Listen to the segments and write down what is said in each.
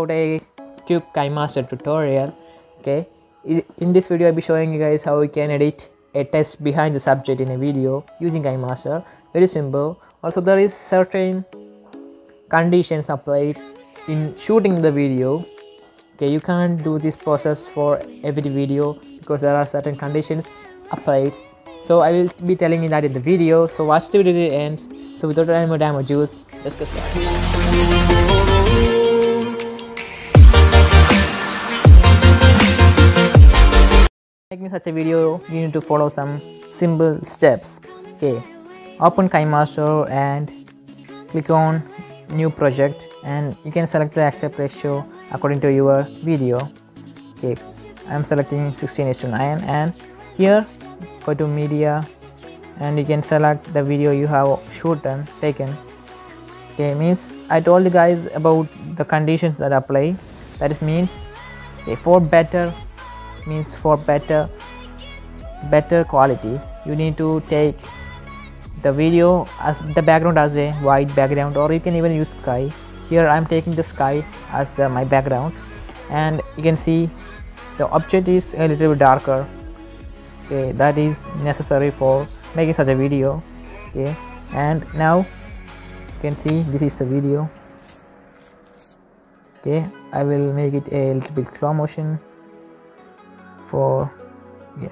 about a quick kinemaster tutorial. Okay, in this video I'll be showing you guys how you can edit a text behind the subject in a video using kinemaster. Very simple. Also there is certain conditions applied in shooting the video. Okay, you can't do this process for every video because there are certain conditions applied. So I will be telling you that in the video. So watch the video to the end. So without any more time or juice, let's get started. Making such a video, you need to follow some simple steps. Okay, open KineMaster and click on new project, and you can select the aspect ratio according to your video. Okay, I'm selecting 16:9, and here go to media and you can select the video you have taken. Okay, means I told you guys about the conditions that apply. That is means okay, for better quality, you need to take the video as the background as a white background, or you can even use sky. Here I'm taking the sky as my background, and you can see the object is a little bit darker. Okay, that is necessary for making such a video. Okay, and now you can see this is the video. Okay, I will make it a little bit slow motion for you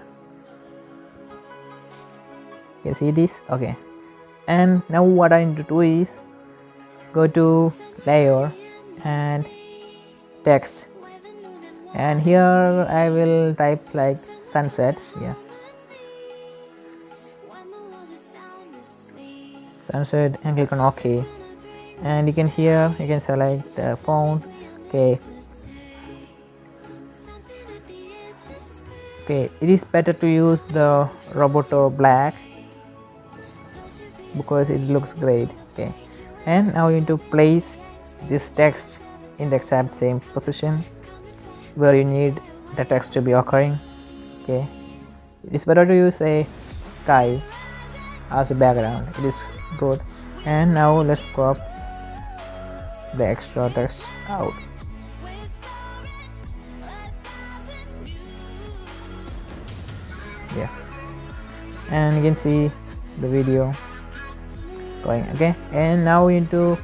can see this. Okay, and now what I need to do is go to layer and text, and here I will type like sunset. Yeah, sunset, and click on OK, and you can select the font. Okay, it is better to use the Roboto black because it looks great. Okay, and now you need to place this text in the exact same position where you need the text to be occurring. Okay, it is better to use a sky as a background. It is good. And now let's crop the extra text out. Yeah, and you can see the video going. Okay, and now we need to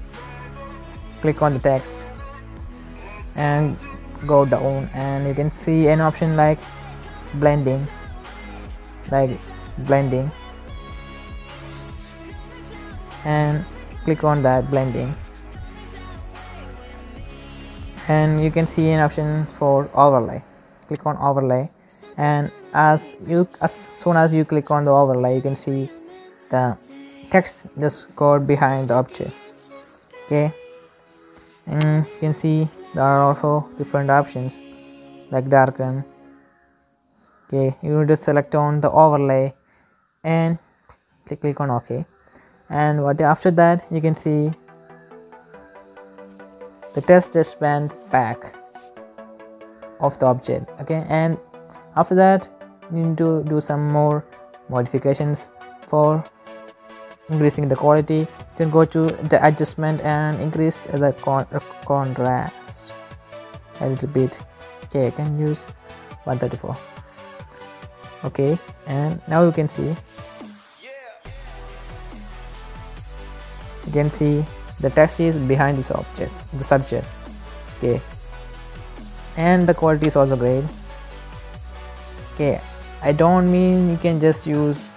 click on the text and go down, and you can see an option like blending, and click on that blending, and you can see an option for overlay. Click on overlay, and as soon as you click on the overlay, you can see the text just go behind the object. Okay, and you can see there are also different options like darken. Okay, you need to select on the overlay and click on OK, and after that you can see the text just went back of the object. Okay, and after that you need to do some more modifications for increasing the quality. You can go to the adjustment and increase the contrast a little bit. Okay, I can use 134. Okay, and now you can see the text is behind the subject. Okay, and the quality is also great. Okay, I don't mean you can just use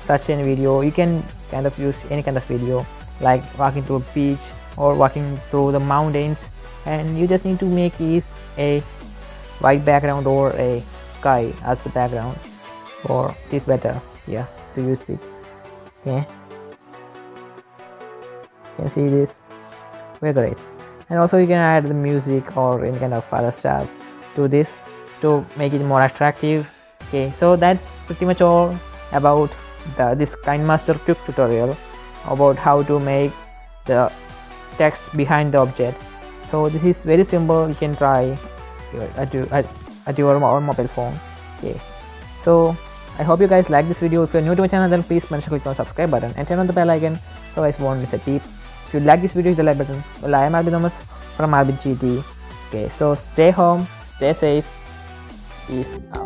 such a video. You can kind of use any kind of video like walking through a beach or walking through the mountains, and you just need to make it a white background or a sky as the background, or it is better to use it. Okay, you can see this, very great. And also you can add the music or any kind of other stuff to this to make it more attractive. Okay, so that's pretty much all about this KineMaster quick tutorial about how to make the text behind the object. So this is very simple. You can try at your mobile phone. Okay, so I hope you guys like this video. If you're new to my channel, then please make sure to click on the subscribe button and turn on the bell icon so you guys won't miss a peep. If you like this video, hit the like button. Well, I am Albin Thomas from Albin GT. Okay, so stay home, stay safe, peace out.